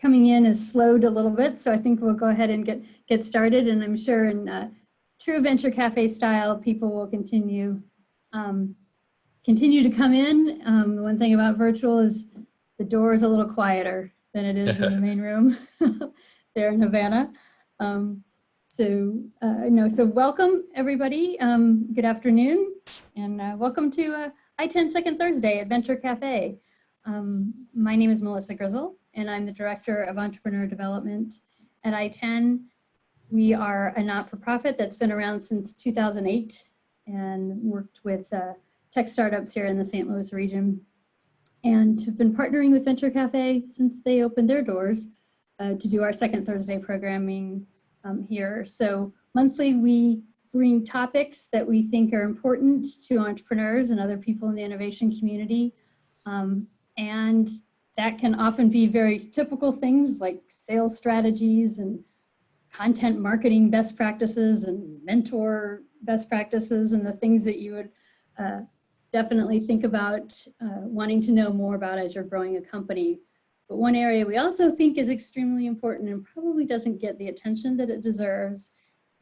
coming in has slowed a little bit, so I think we'll go ahead and get started. And I'm sure in true Venture Cafe style, people will continue to come in. The one thing about virtual is the door is a little quieter than it is in the main room there in Havana. So welcome everybody. Good afternoon, and welcome to I-10 Second Thursday at Venture Cafe. My name is Melissa Grizzle, and I'm the Director of Entrepreneur Development at I-10. We are a not-for-profit that's been around since 2008 and worked with tech startups here in the St. Louis region, and have been partnering with Venture Cafe since they opened their doors to do our Second Thursday programming here. So monthly we bring topics that we think are important to entrepreneurs and other people in the innovation community. And that can often be very typical things like sales strategies and content marketing best practices and mentor best practices and the things that you would definitely think about wanting to know more about as you're growing a company. But one area we also think is extremely important and probably doesn't get the attention that it deserves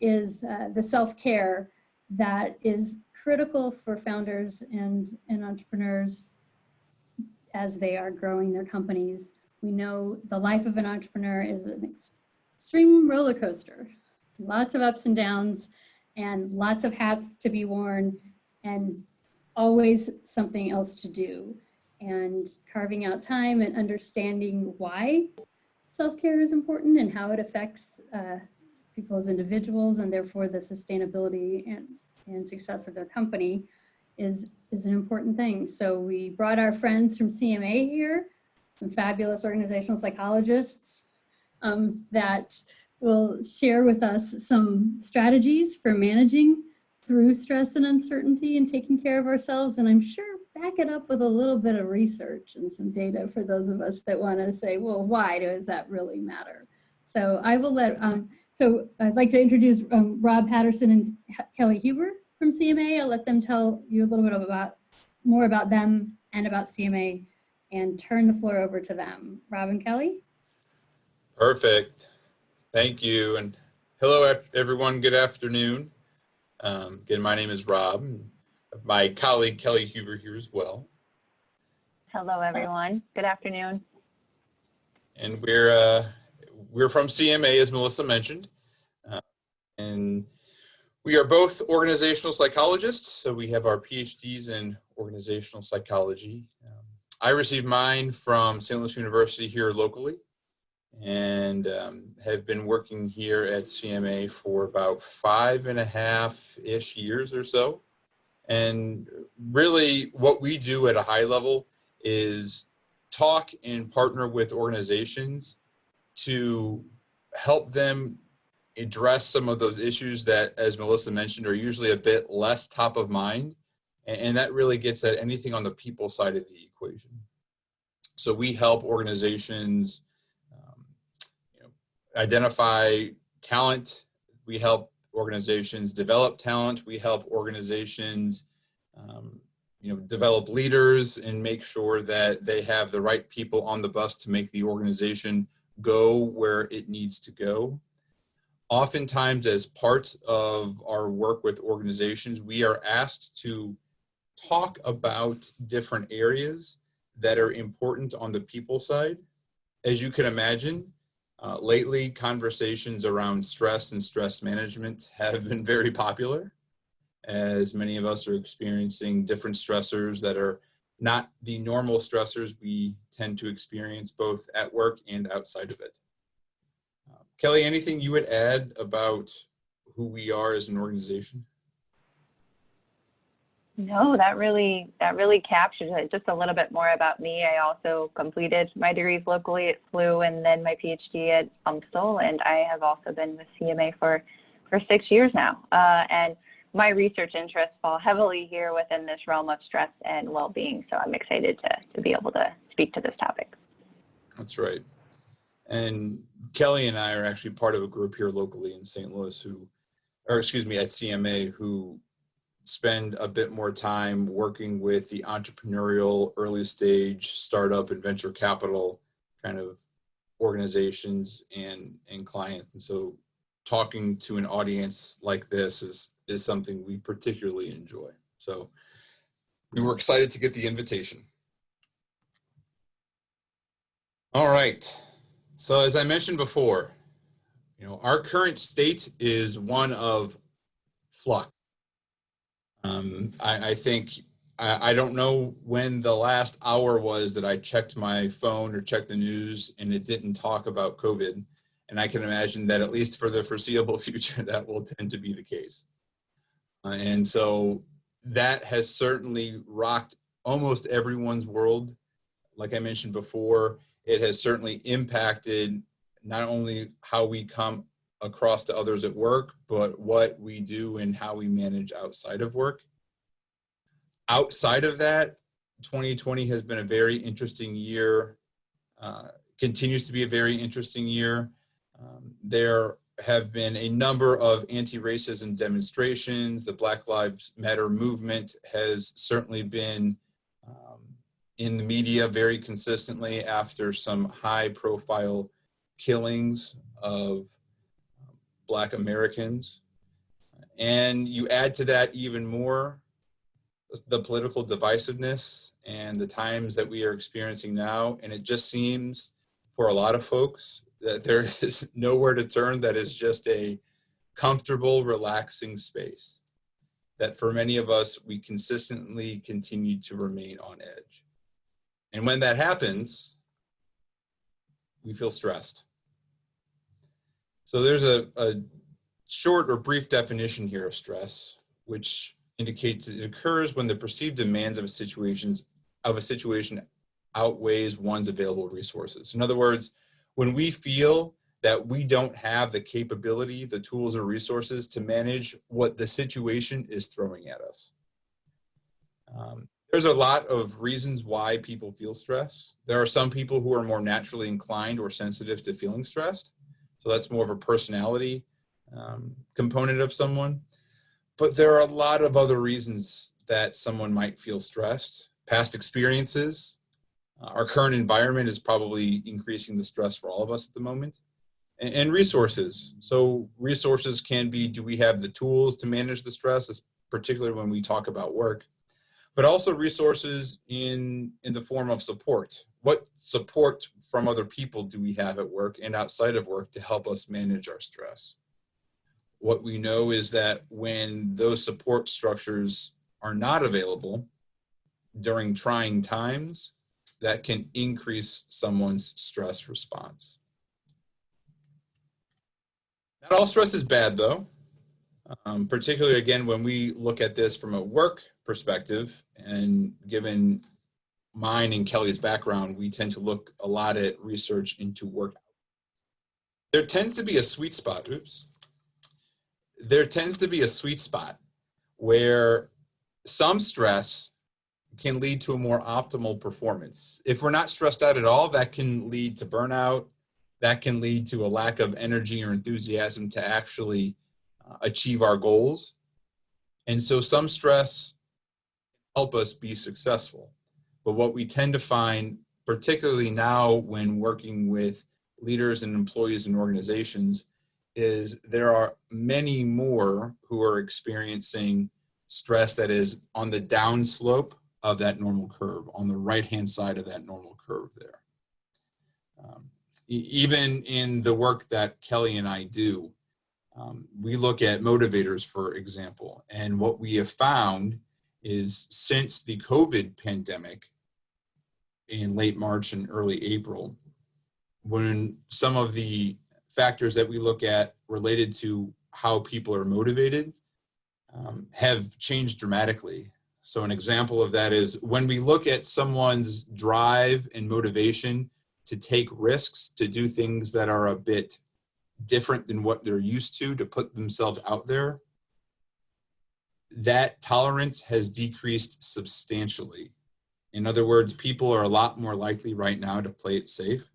is the self-care that is critical for founders and entrepreneurs as they are growing their companies. We know the life of an entrepreneur is an extreme roller coaster, lots of ups and downs and lots of hats to be worn and always something else to do. And carving out time and understanding why self-care is important and how it affects people as individuals and therefore the sustainability and success of their company is an important thing. So we brought our friends from CMA here, some fabulous organizational psychologists that will share with us some strategies for managing through stress and uncertainty and taking care of ourselves. And I'm sure back it up with a little bit of research and some data for those of us that want to say, well, why does that really matter? So I will let, so I'd like to introduce Rob Patterson and Kelly Huber from CMA. I'll let them tell you a little bit more about them and about CMA and turn the floor over to them. Rob and Kelly? Perfect. Thank you. And hello, everyone. Good afternoon. Again, my name is Rob. My colleague Kelly Huber here as well. Hello, everyone. Good afternoon. And we're from CMA, as Melissa mentioned, and we are both organizational psychologists. So we have our PhDs in organizational psychology. I received mine from St. Louis University here locally, and have been working here at CMA for about 5.5-ish years or so. And really what we do at a high level is talk and partner with organizations to help them address some of those issues that, as Melissa mentioned, are usually a bit less top of mind. And that really gets at anything on the people side of the equation. So we help organizations identify talent. We help organizations develop talent. We help organizations, develop leaders and make sure that they have the right people on the bus to make the organization go where it needs to go. Oftentimes, as part of our work with organizations, we are asked to talk about different areas that are important on the people side. As you can imagine, lately, conversations around stress and stress management have been very popular, as many of us are experiencing different stressors that are not the normal stressors we tend to experience both at work and outside of it. Kelly, anything you would add about who we are as an organization? No, that really captures it. Just a little bit more about me. I also completed my degrees locally at SLU and then my PhD at UMSL, and I have also been with CMA for 6 years now. And my research interests fall heavily here within this realm of stress and well-being. So I'm excited to be able to speak to this topic. That's right. And Kelly and I are actually part of a group here locally in St. Louis at CMA, who spend a bit more time working with the entrepreneurial, early stage, startup, and venture capital kind of organizations and clients. And so talking to an audience like this is something we particularly enjoy. So we were excited to get the invitation. All right. So as I mentioned before, our current state is one of flux. I think, I don't know when the last hour was that I checked my phone or checked the news and it didn't talk about COVID. And I can imagine that at least for the foreseeable future, that will tend to be the case. And so that has certainly rocked almost everyone's world. Like I mentioned before, it has certainly impacted not only how we come across to others at work, but what we do and how we manage outside of work. Outside of that, 2020 has been a very interesting year, continues to be a very interesting year. There have been a number of anti-racism demonstrations. The Black Lives Matter movement has certainly been in the media very consistently after some high-profile killings of Black Americans. And you add to that even more the political divisiveness and the times that we are experiencing now. And it just seems for a lot of folks that there is nowhere to turn that is just a comfortable, relaxing space. That for many of us, we consistently continue to remain on edge. And when that happens, we feel stressed. So there's a short or brief definition here of stress, which indicates it occurs when the perceived demands of a situation outweighs one's available resources. In other words, when we feel that we don't have the capability, the tools or resources to manage what the situation is throwing at us. There's a lot of reasons why people feel stress. There are some people who are more naturally inclined or sensitive to feeling stressed. So that's more of a personality component of someone. But there are a lot of other reasons that someone might feel stressed. Past experiences, our current environment is probably increasing the stress for all of us at the moment. And resources. So resources can be, do we have the tools to manage the stress, particularly when we talk about work, but also resources in the form of support. What support from other people do we have at work and outside of work to help us manage our stress? What we know is that when those support structures are not available during trying times, that can increase someone's stress response. Not all stress is bad, though, particularly, again, when we look at this from a work perspective, and given mine and Kelly's background, we tend to look a lot at research into work. There tends to be a sweet spot, There tends to be a sweet spot where some stress can lead to a more optimal performance. If we're not stressed out at all, that can lead to burnout. That can lead to a lack of energy or enthusiasm to actually achieve our goals. And so some stress help us be successful. But what we tend to find, particularly now when working with leaders and employees and organizations, is there are many more who are experiencing stress that is on the downslope of that normal curve, on the right-hand side of that normal curve there. Even in the work that Kelly and I do, we look at motivators, for example, and what we have found is since the COVID pandemic in late March and early April, when some of the factors that we look at related to how people are motivated have changed dramatically. So an example of that is when we look at someone's drive and motivation to take risks, to do things that are a bit different than what they're used to put themselves out there, that tolerance has decreased substantially. In other words, people are a lot more likely right now to play it safe.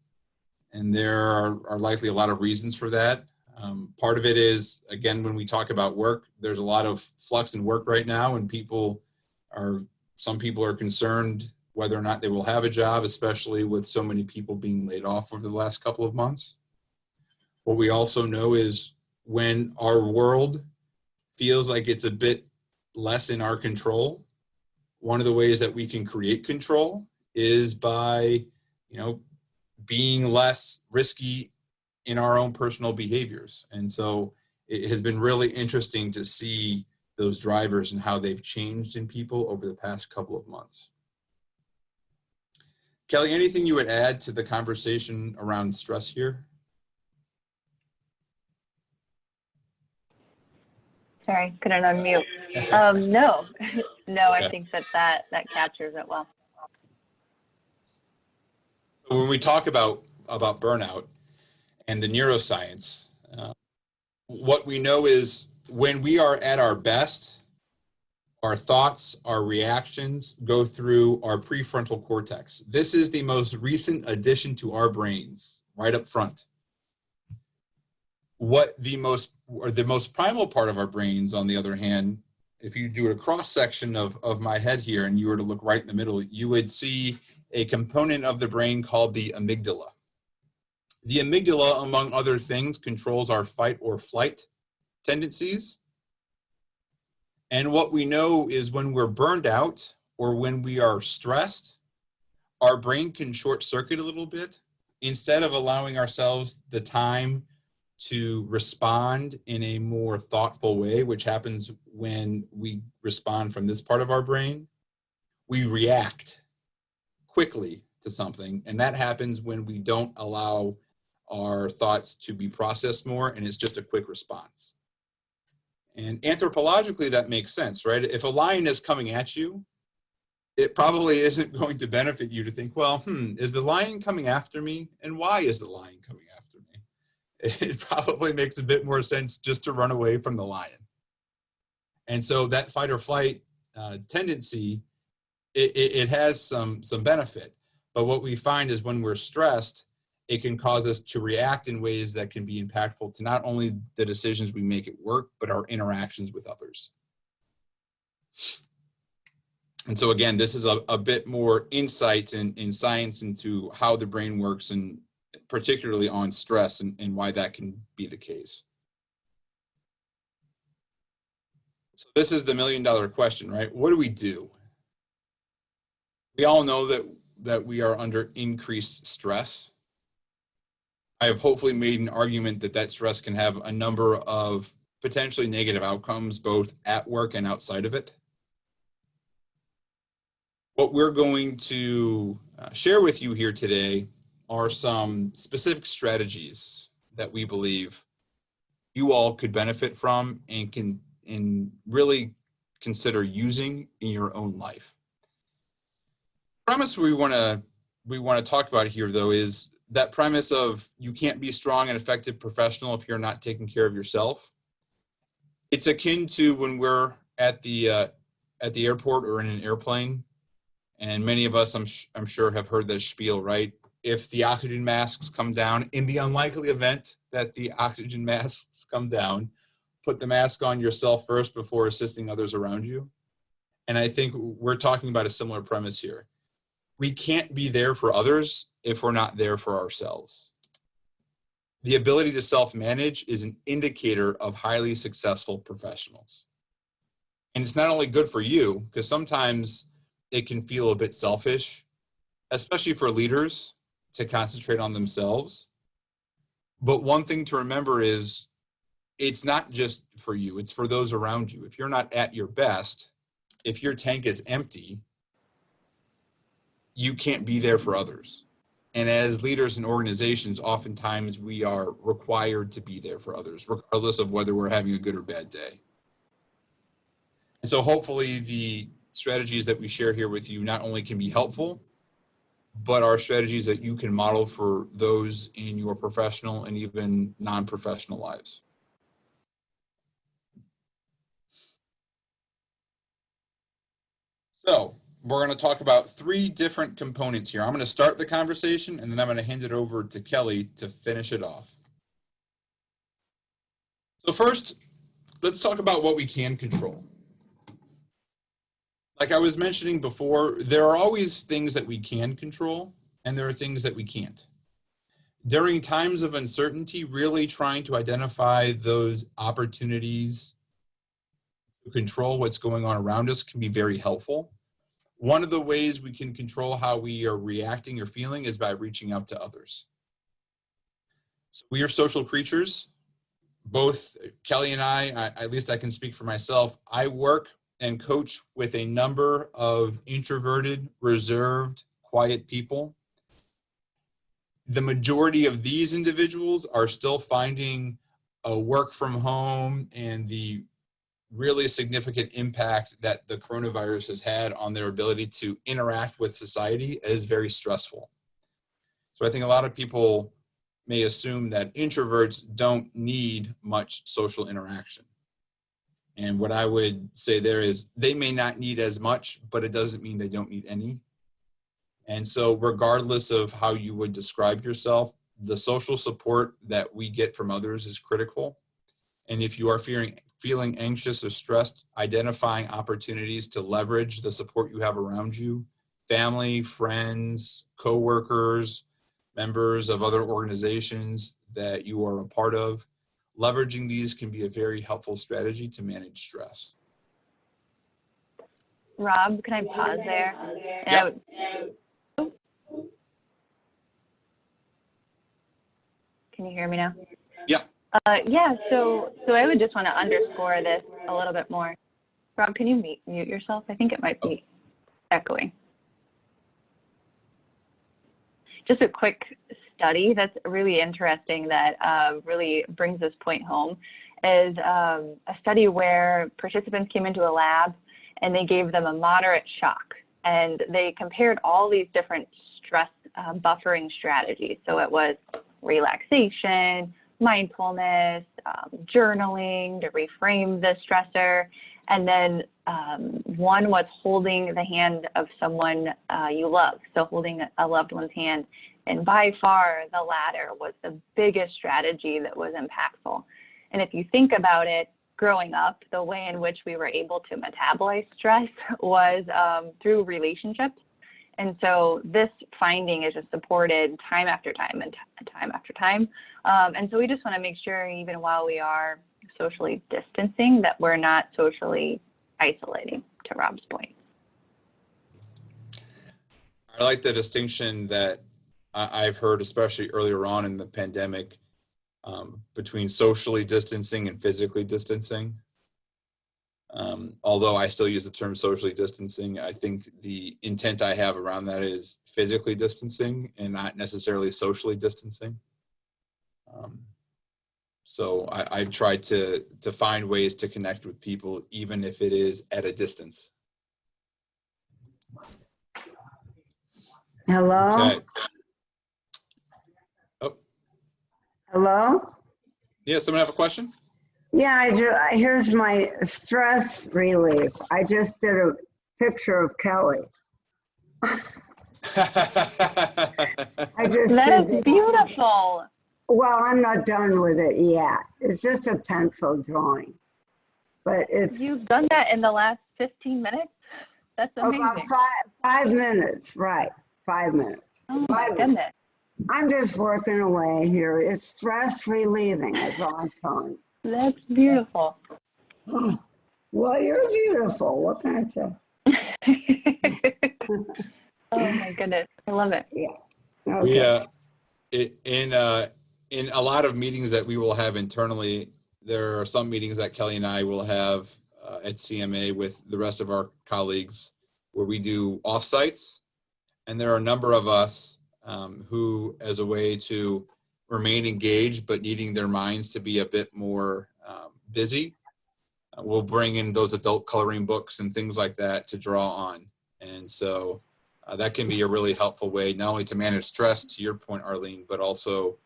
And there are likely a lot of reasons for that. Part of it is, again, when we talk about work, there's a lot of flux in work right now, and some people are concerned whether or not they will have a job, especially with so many people being laid off over the last couple of months. What we also know is when our world feels like it's a bit less in our control, one of the ways that we can create control is by, being less risky in our own personal behaviors. And so it has been really interesting to see those drivers and how they've changed in people over the past couple of months. Kelly, anything you would add to the conversation around stress here? Sorry, couldn't unmute. No, I think that captures it well. When we talk about burnout and the neuroscience, what we know is when we are at our best, our thoughts, our reactions go through our prefrontal cortex. This is the most recent addition to our brains, right up front. The most primal part of our brains, on the other hand, if you do a cross section of my head here and you were to look right in the middle, you would see a component of the brain called the amygdala. The amygdala, among other things, controls our fight or flight tendencies. And what we know is when we're burned out or when we are stressed, our brain can short circuit a little bit. Instead of allowing ourselves the time to respond in a more thoughtful way, which happens when we respond from this part of our brain, we react quickly to something. And that happens when we don't allow our thoughts to be processed more, and it's just a quick response. And anthropologically, that makes sense, right? If a lion is coming at you, it probably isn't going to benefit you to think, well, is the lion coming after me? And why is the lion coming after me? It probably makes a bit more sense just to run away from the lion. And so that fight or flight tendency, it has some benefit. But what we find is when we're stressed, it can cause us to react in ways that can be impactful to not only the decisions we make at work, but our interactions with others. And so again, this is a bit more insight in science into how the brain works, and particularly on stress and why that can be the case. So this is the million-dollar question, right? What do we do? We all know that we are under increased stress. I have hopefully made an argument that stress can have a number of potentially negative outcomes, both at work and outside of it. What we're going to share with you here today are some specific strategies that we believe you all could benefit from and can really consider using in your own life. The premise we want to talk about here, though, is that premise of you can't be strong and effective professional if you're not taking care of yourself. It's akin to when we're at the airport or in an airplane, and many of us, I'm sure, have heard this spiel, right? If the oxygen masks come down, in the unlikely event that the oxygen masks come down, put the mask on yourself first before assisting others around you. And I think we're talking about a similar premise here. We can't be there for others if we're not there for ourselves. The ability to self-manage is an indicator of highly successful professionals. And it's not only good for you, because sometimes it can feel a bit selfish, especially for leaders to concentrate on themselves. But one thing to remember is it's not just for you, it's for those around you. If you're not at your best, if your tank is empty, you can't be there for others. And as leaders in organizations, oftentimes we are required to be there for others, regardless of whether we're having a good or bad day. And so hopefully the strategies that we share here with you not only can be helpful, but are strategies that you can model for those in your professional and even non-professional lives. So we're going to talk about 3 different components here. I'm going to start the conversation, and then I'm going to hand it over to Kelly to finish it off. So first, let's talk about what we can control. like I was mentioning before, there are always things that we can control and there are things that we can't. During times of uncertainty, really trying to identify those opportunities to control what's going on around us can be very helpful. One of the ways we can control how we are reacting or feeling is by reaching out to others. So we are social creatures. Both Kelly and I, at least I can speak for myself, I work and coach with a number of introverted, reserved, quiet people. The majority of these individuals are still finding a work from home and the really significant impact that the coronavirus has had on their ability to interact with society is very stressful. So I think a lot of people may assume that introverts don't need much social interaction. And what I would say there is they may not need as much, but it doesn't mean they don't need any. And so regardless of how you would describe yourself, the social support that we get from others is critical. And if you are feeling anxious or stressed, identifying opportunities to leverage the support you have around you, family, friends, coworkers, members of other organizations that you are a part of, leveraging these can be a very helpful strategy to manage stress. Rob, can I pause there? Yep. Can you hear me now? Yeah. Yeah, so I would just want to underscore this a little bit more. Rob, can you mute yourself? I think it might be echoing. Just a quick study that's really interesting that really brings this point home is a study where participants came into a lab and they gave them a moderate shock. And they compared all these different stress buffering strategies. So it was relaxation, mindfulness, journaling to reframe the stressor. And then one was holding the hand of someone you love, so holding a loved one's hand. And by far, the latter was the biggest strategy that was impactful. And if you think about it, growing up, the way in which we were able to metabolize stress was through relationships. And so this finding is just supported time after time and time after time. And so we just want to make sure, even while we are socially distancing, that we're not socially isolating, to Rob's point. I like the distinction that I've heard, especially earlier on in the pandemic, between socially distancing and physically distancing. Although I still use the term socially distancing, I think the intent I have around that is physically distancing and not necessarily socially distancing. So I've tried to find ways to connect with people, even if it is at a distance. Hello? Okay. Oh, Hello? yeah, someone have a question? Yeah, here's my stress relief. I just did a picture of Kelly. I just That did is beautiful. Well, I'm not done with it yet. It's just a pencil drawing. But it's You've done that in the last 15 minutes? That's amazing. about 5 minutes, right. 5 minutes. Oh my goodness. I'm just working away here. It's stress relieving, is all I'm telling you. That's beautiful. Oh, well, you're beautiful. What can I say? Oh my goodness. I love it. Yeah. Okay. In a lot of meetings that we will have internally, there are some meetings that Kelly and I will have at CMA with the rest of our colleagues where we do offsites. And there are a number of us who, as a way to remain engaged, but needing their minds to be a bit more busy, we'll bring in those adult coloring books and things like that to draw on. And so that can be a really helpful way, not only to manage stress, to your point, Arlene, but also,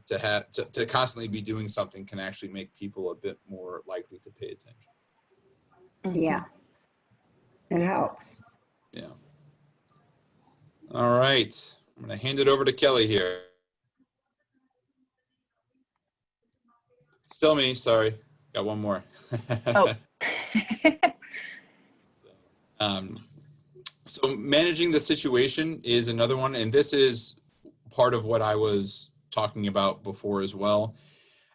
to constantly be doing something can actually make people a bit more likely to pay attention. Yeah. It helps. Yeah. All right. I'm going to hand it over to Kelly here. Still me, sorry. Got one more. Oh. So managing the situation is another one, and this is part of what I was talking about before as well,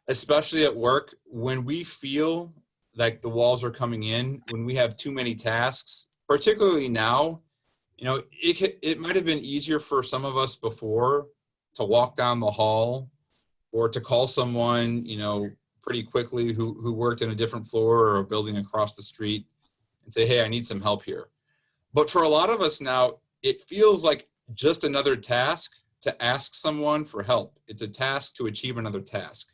especially at work. When we feel like the walls are coming in, when we have too many tasks, particularly now, you know, it might have been easier for some of us before to walk down the hall or to call someone, you know, pretty quickly who worked in a different floor or a building across the street and say, hey, I need some help here. But for a lot of us now, it feels like just another task to ask someone for help. It's a task to achieve another task.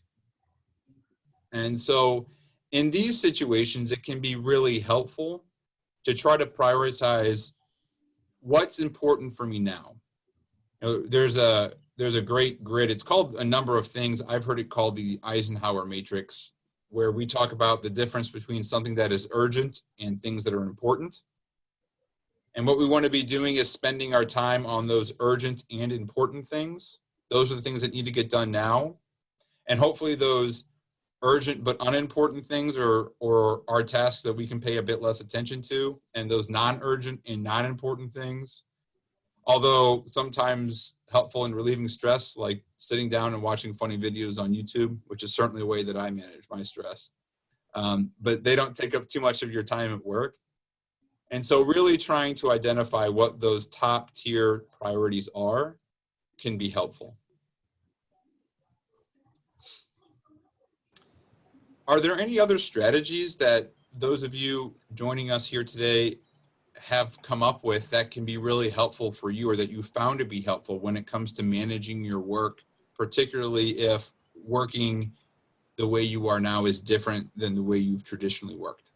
And so in these situations, it can be really helpful to try to prioritize what's important for me now. You know, there's a great grid. It's called a number of things. I've heard it called the Eisenhower matrix, where we talk about the difference between something that is urgent and things that are important. And what we want to be doing is spending our time on those urgent and important things. Those are the things that need to get done now. And hopefully those urgent but unimportant things or are tasks that we can pay a bit less attention to. And those non-urgent and non-important things, although sometimes helpful in relieving stress, like sitting down and watching funny videos on YouTube, which is certainly a way that I manage my stress. But they don't take up too much of your time at work. And so really trying to identify what those top tier priorities are can be helpful. Are there any other strategies that those of you joining us here today have come up with that can be really helpful for you, or that you found to be helpful when it comes to managing your work, particularly if working the way you are now is different than the way you've traditionally worked?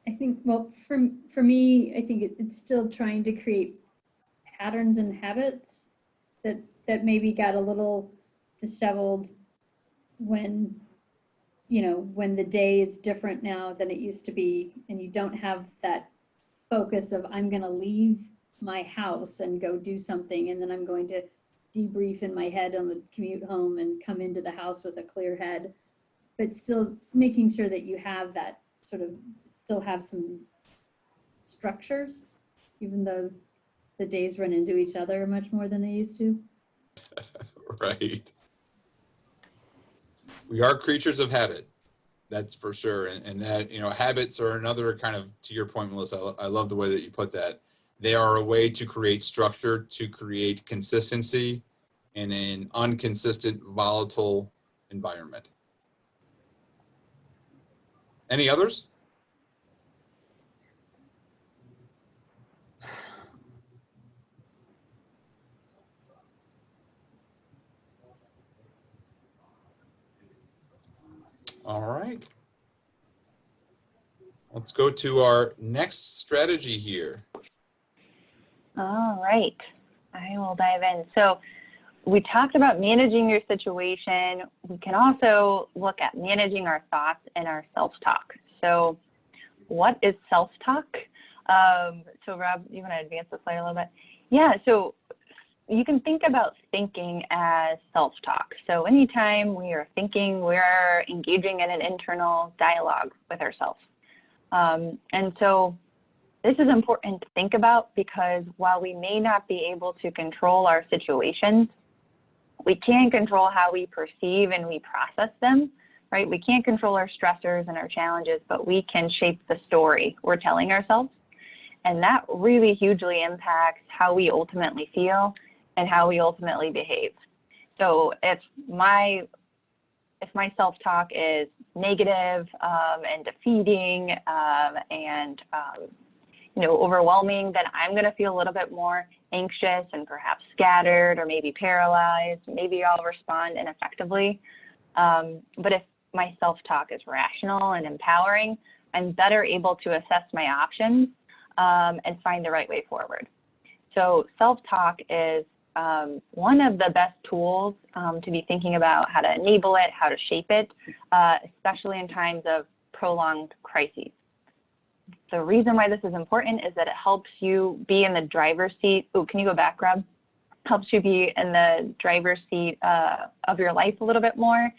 I think, well, for me, I think it's still trying to create patterns and habits that maybe got a little disheveled when, you know, when the day is different now than it used to be, and you don't have that focus of I'm going to leave my house and go do something, and then I'm going to debrief in my head on the commute home and come into the house with a clear head, but still making sure that you have that sort of, still have some structures, even though the days run into each other much more than they used to. Right. We are creatures of habit, that's for sure. And that, you know, habits are another kind of, to your point, Melissa, I love the way that you put that. They are a way to create structure, to create consistency in an inconsistent, volatile environment. Any others? All right. Let's go to our next strategy here. All right, I will dive in. So we talked about managing your situation. We can also look at managing our thoughts and our self-talk. So what is self-talk? So Rob, you want to advance the slide a little bit? Yeah, so you can think about thinking as self-talk. So anytime we are thinking, we're engaging in an internal dialogue with ourselves. And so this is important to think about, because while we may not be able to control our situations, we can control how we perceive and we process them, right? We can't control our stressors and our challenges, but we can shape the story we're telling ourselves. And that really hugely impacts how we ultimately feel and how we ultimately behave. So if my self-talk is negative and defeating and you know, overwhelming, then I'm going to feel a little bit more anxious and perhaps scattered or maybe paralyzed. Maybe I'll respond ineffectively. But if my self-talk is rational and empowering, I'm better able to assess my options and find the right way forward. So self-talk is one of the best tools to be thinking about how to enable it, how to shape it, especially in times of prolonged crises. The reason why this is important is that it helps you be in the driver's seat. Oh, can you go back, Rob? Helps you be in the driver's seat of your life a little bit more.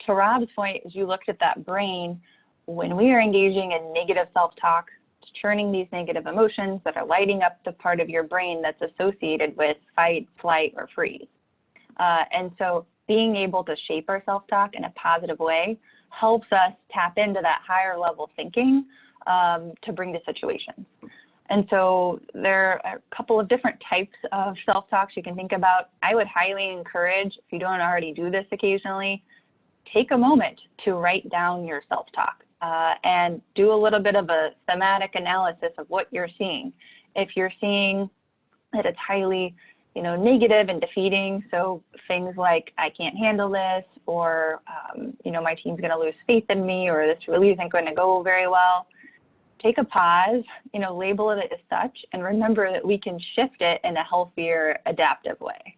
To Rob's point, as you looked at that brain, when we are engaging in negative self-talk, it's churning these negative emotions that are lighting up the part of your brain that's associated with fight, flight, or freeze. And so being able to shape our self-talk in a positive way helps us tap into that higher level thinking to bring to situations. And so there are a couple of different types of self-talks you can think about. I would highly encourage, if you don't already do this occasionally, take a moment to write down your self-talk and do a little bit of a thematic analysis of what you're seeing. If you're seeing that it's highly, negative and defeating, so things like, I can't handle this, or, my team's going to lose faith in me, or this really isn't going to go very well, take a pause, label it as such, and remember that we can shift it in a healthier, adaptive way.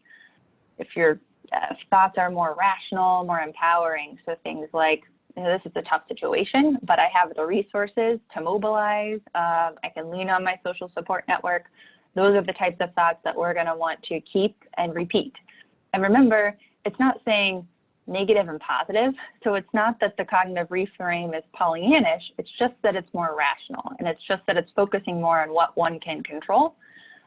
If your thoughts are more rational, more empowering, so things like, this is a tough situation, but I have the resources to mobilize, I can lean on my social support network. Those are the types of thoughts that we're going to want to keep and repeat. And remember, it's not saying negative and positive. So it's not that the cognitive reframe is Pollyannish. It's just that it's more rational. And it's just that it's focusing more on what one can control.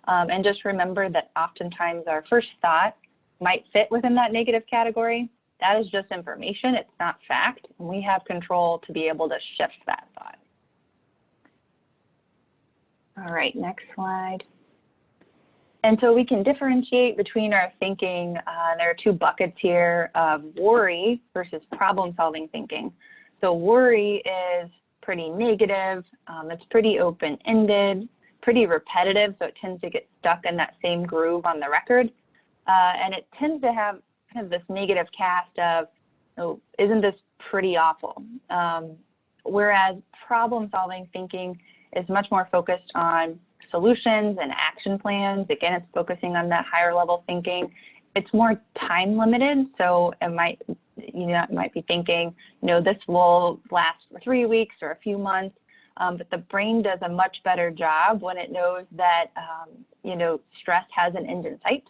And just remember that oftentimes our first thought might fit within that negative category. That is just information. It's not fact. And we have control to be able to shift that thought. All right, next slide. And so we can differentiate between our thinking. There are two buckets here of worry versus problem-solving thinking. So worry is pretty negative. It's pretty open-ended, pretty repetitive, so it tends to get stuck in that same groove on the record. And it tends to have kind of this negative cast of, oh, isn't this pretty awful? Whereas problem-solving thinking is much more focused on solutions and action plans. Again, it's focusing on that higher level thinking. It's more time limited. So it might, it might be thinking, this will last for 3 weeks or a few months. But the brain does a much better job when it knows that, stress has an end in sight.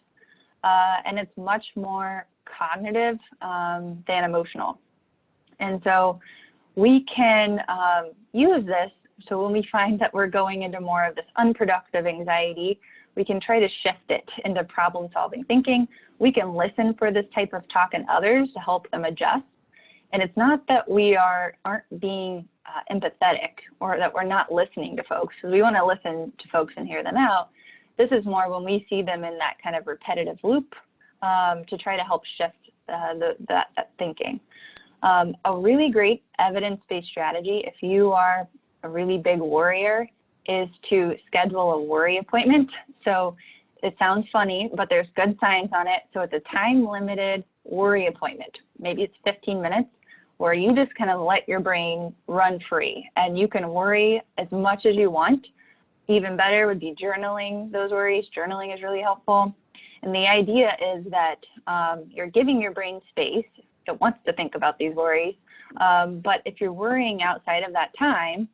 And it's much more cognitive than emotional. And so we can use this. So when we find that we're going into more of this unproductive anxiety, we can try to shift it into problem-solving thinking. We can listen for this type of talk in others to help them adjust. And it's not that we aren't being empathetic or that we're not listening to folks, because we want to listen to folks and hear them out. This is more when we see them in that kind of repetitive loop to try to help shift that thinking. A really great evidence-based strategy, if you are a really big worrier, is to schedule a worry appointment. So it sounds funny, but there's good science on it. So it's a time-limited worry appointment. Maybe it's 15 minutes where you just kind of let your brain run free, and you can worry as much as you want. Even better would be journaling those worries. Journaling is really helpful. And the idea is that you're giving your brain space. It wants to think about these worries. But if you're worrying outside of that time,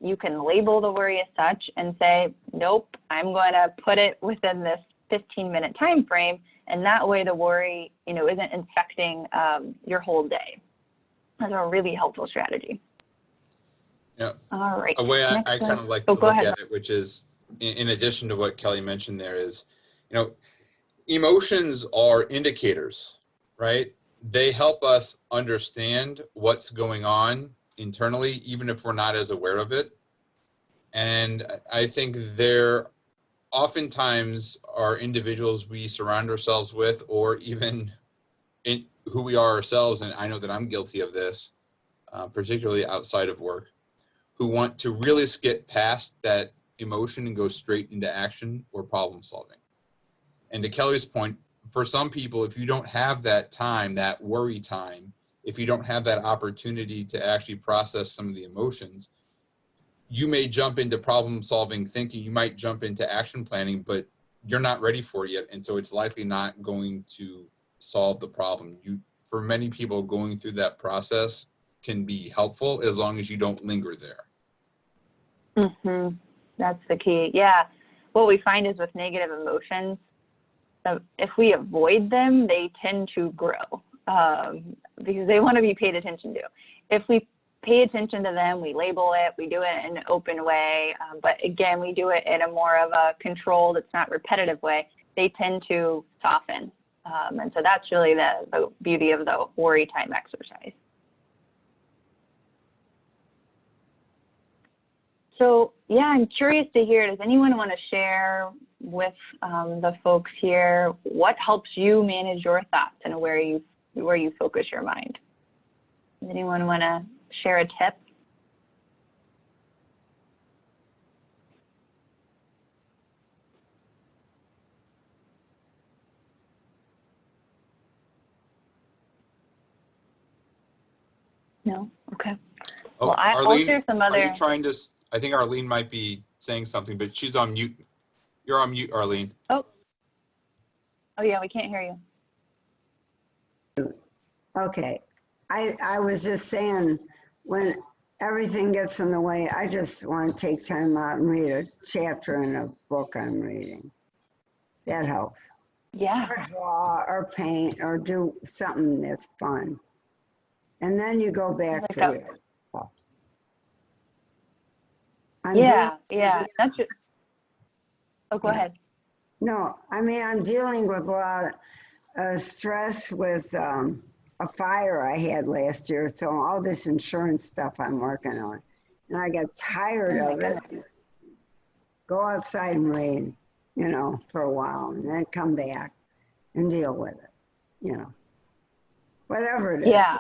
you can label the worry as such and say, nope, I'm going to put it within this 15-minute time frame. And that way the worry, isn't infecting your whole day. That's a really helpful strategy. Yeah. All right. A way I kind of like to look ahead. at it, which is in addition to what Kelly mentioned there, is, emotions are indicators, right? They help us understand what's going on internally, even if we're not as aware of it. And I think there oftentimes are individuals we surround ourselves with, or even in who we are ourselves, and I know that I'm guilty of this, particularly outside of work, who want to really skip past that emotion and go straight into action or problem solving. And to Kelly's point, for some people, if you don't have that time, that worry time, if you don't have that opportunity to actually process some of the emotions, you may jump into problem solving thinking, you might jump into action planning, but you're not ready for it yet. And so it's likely not going to solve the problem. For many people, going through that process can be helpful as long as you don't linger there. Mm-hmm. That's the key. Yeah. What we find is with negative emotions, if we avoid them, they tend to grow because they want to be paid attention to. If we pay attention to them. We label it. We do it in an open way. But again, we do it in a more of a controlled, it's not repetitive way. They tend to soften. And so that's really the beauty of the worry time exercise. So yeah, I'm curious to hear, does anyone want to share with the folks here what helps you manage your thoughts and where you focus your mind? Does anyone want to share a tip? No? Okay. Oh, Well, I'll Arlene, share some are other. you trying to, I think Arlene might be saying something, but she's on mute. You're on mute, Arlene. Oh yeah, we can't hear you. Okay. I was just saying, when everything gets in the way, I just want to take time out and read a chapter in a book I'm reading. That helps. Yeah. Or draw or paint or do something that's fun. And then you go back to it. Yeah. That's just, oh, go Yeah. ahead. No, I mean, I'm dealing with a lot of stress with a fire I had last year. So all this insurance stuff I'm working on. And I got tired Oh, my of it. goodness. Go outside and read, you know, for a while and then come back and deal with it, you know, whatever it is. Yeah.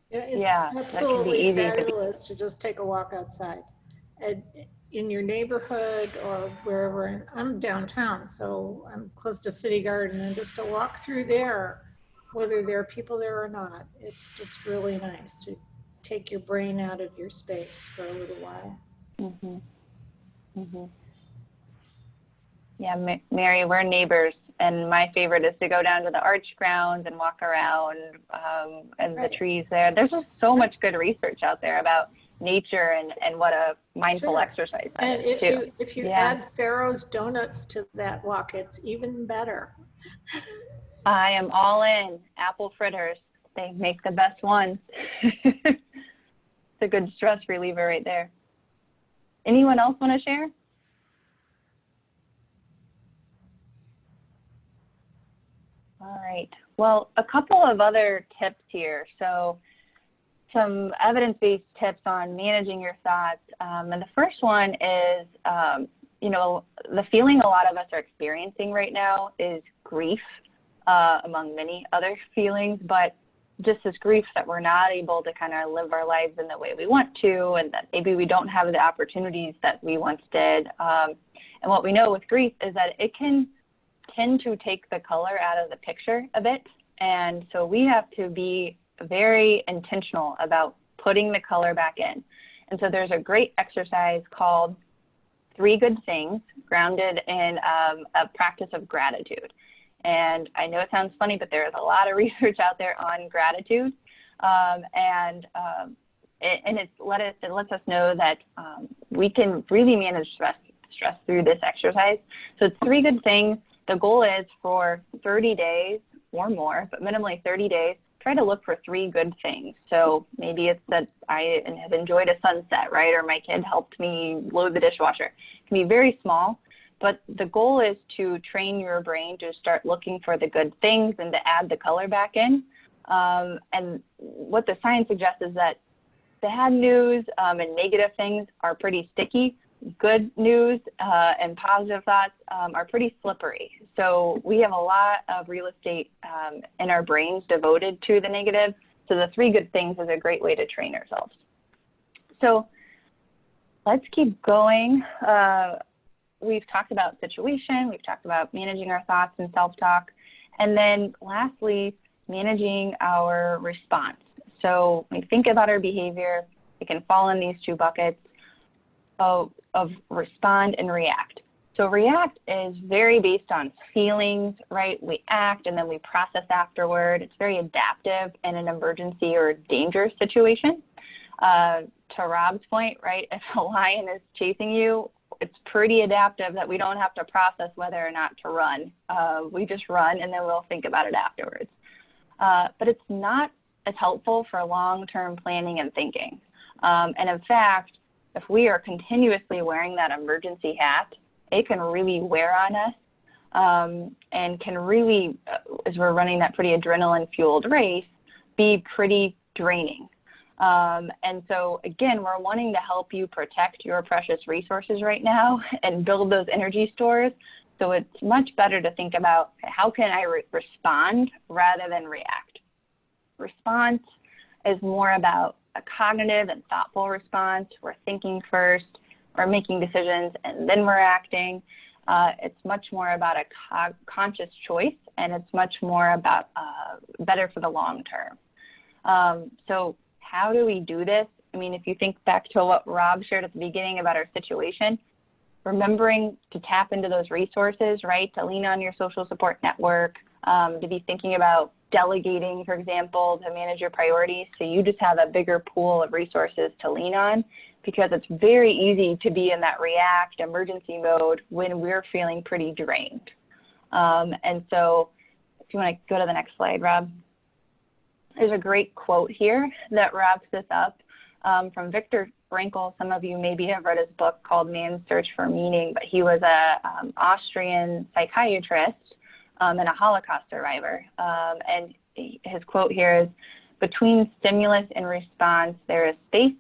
Yeah, That it's can be absolutely easy to be. fabulous to just take a walk outside. In your neighborhood or wherever. I'm downtown, so I'm close to City Garden, and just to walk through there, whether there are people there or not, it's just really nice to take your brain out of your space for a little while. Mm-hmm. Mm-hmm. Yeah, Mary, we're neighbors, and my favorite is to go down to the arch grounds and walk around and Right. the trees there. There's just so much good research out there about nature and what a mindful Sure. exercise that And is too. if you Yeah. add Pharaoh's donuts to that walk, it's even better. I am all in. Apple fritters, they make the best ones. It's a good stress reliever right there. Anyone else want to share? All right. Well, a couple of other tips here. So some evidence-based tips on managing your thoughts. And the first one is, you know, the feeling a lot of us are experiencing right now is grief, among many other feelings, but just this grief that we're not able to kind of live our lives in the way we want to, and that maybe we don't have the opportunities that we once did. And what we know with grief is that it can tend to take the color out of the picture a bit. And so we have to be very intentional about putting the color back in. And so there's a great exercise called 3 Good Things, grounded in a practice of gratitude. And I know it sounds funny, but there is a lot of research out there on gratitude. It lets us know that we can really manage stress through this exercise. So it's 3 good things. The goal is for 30 days or more, but minimally 30 days, try to look for 3 good things. So maybe it's that I have enjoyed a sunset, right? Or my kid helped me load the dishwasher. It can be very small, but the goal is to train your brain to start looking for the good things and to add the color back in. And what the science suggests is that bad news and negative things are pretty sticky. Good news and positive thoughts are pretty slippery. So we have a lot of real estate in our brains devoted to the negative. So the 3 good things is a great way to train ourselves. So let's keep going. We've talked about situation. We've talked about managing our thoughts and self-talk. And then lastly, managing our response. So when we think about our behavior, it can fall in these 2 buckets of respond and react. So react is very based on feelings, right? We act and then we process afterward. It's very adaptive in an emergency or dangerous situation. To Rob's point, right? If a lion is chasing you, it's pretty adaptive that we don't have to process whether or not to run. We just run and then we'll think about it afterwards. But it's not is helpful for long-term planning and thinking. And in fact, if we are continuously wearing that emergency hat, it can really wear on us and can really, as we're running that pretty adrenaline-fueled race, be pretty draining. And so, again, we're wanting to help you protect your precious resources right now and build those energy stores. So it's much better to think about how can I respond rather than react. Response is more about a cognitive and thoughtful response. We're thinking first, we're making decisions, and then we're acting. It's much more about a conscious choice, and it's much more about better for the long term. So how do we do this? I mean, if you think back to what Rob shared at the beginning about our situation, remembering to tap into those resources, right? To lean on your social support network, to be thinking about delegating, for example, to manage your priorities. So you just have a bigger pool of resources to lean on, because it's very easy to be in that react emergency mode when we're feeling pretty drained. And so if you want to go to the next slide, Rob. There's a great quote here that wraps this up from Viktor Frankl. Some of you maybe have read his book called Man's Search for Meaning, but he was a Austrian psychiatrist and a Holocaust survivor. And his quote here is, "Between stimulus and response, there is space.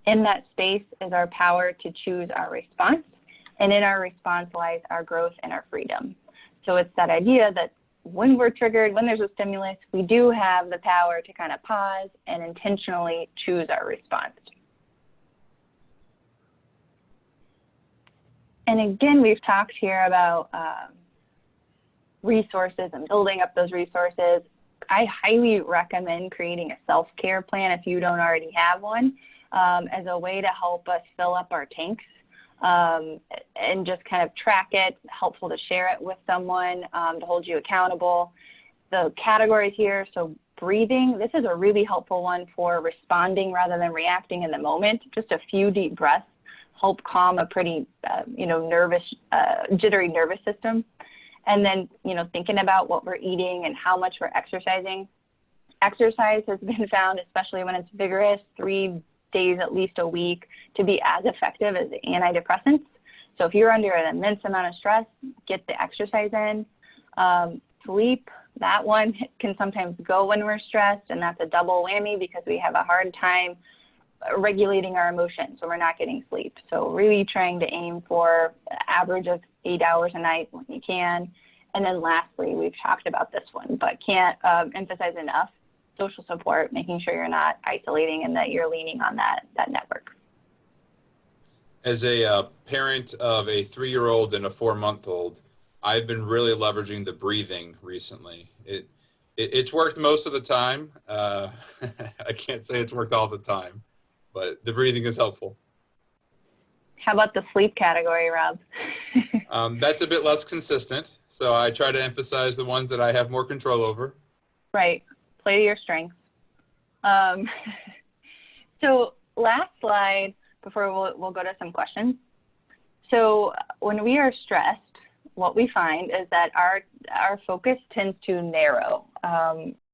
In that space is our power to choose our response. And in our response lies our growth and our freedom." So it's that idea that when we're triggered, when there's a stimulus, we do have the power to kind of pause and intentionally choose our response. And again, we've talked here about resources and building up those resources. I highly recommend creating a self-care plan if you don't already have one, as a way to help us fill up our tanks and just kind of track it, helpful to share it with someone to hold you accountable. The categories here, so breathing, this is a really helpful one for responding rather than reacting in the moment. Just a few deep breaths help calm a pretty, nervous, jittery nervous system. And then, thinking about what we're eating and how much we're exercising. Exercise has been found, especially when it's vigorous, 3 days at least a week, to be as effective as antidepressants. So if you're under an immense amount of stress, get the exercise in. Sleep, that one can sometimes go when we're stressed, and that's a double whammy because we have a hard time regulating our emotions when we're not getting sleep. So really trying to aim for an average of 8 hours a night when you can. And then lastly, we've talked about this one, but can't emphasize enough, social support, making sure you're not isolating and that you're leaning on that network. As a parent of a 3-year-old and a 4-month-old, I've been really leveraging the breathing recently. It's worked most of the time. I can't say it's worked all the time, but the breathing is helpful. How about the sleep category, Rob? That's a bit less consistent, so I try to emphasize the ones that I have more control over. Right. Play to your strengths. So last slide before we'll go to some questions. So when we are stressed, what we find is that our focus tends to narrow.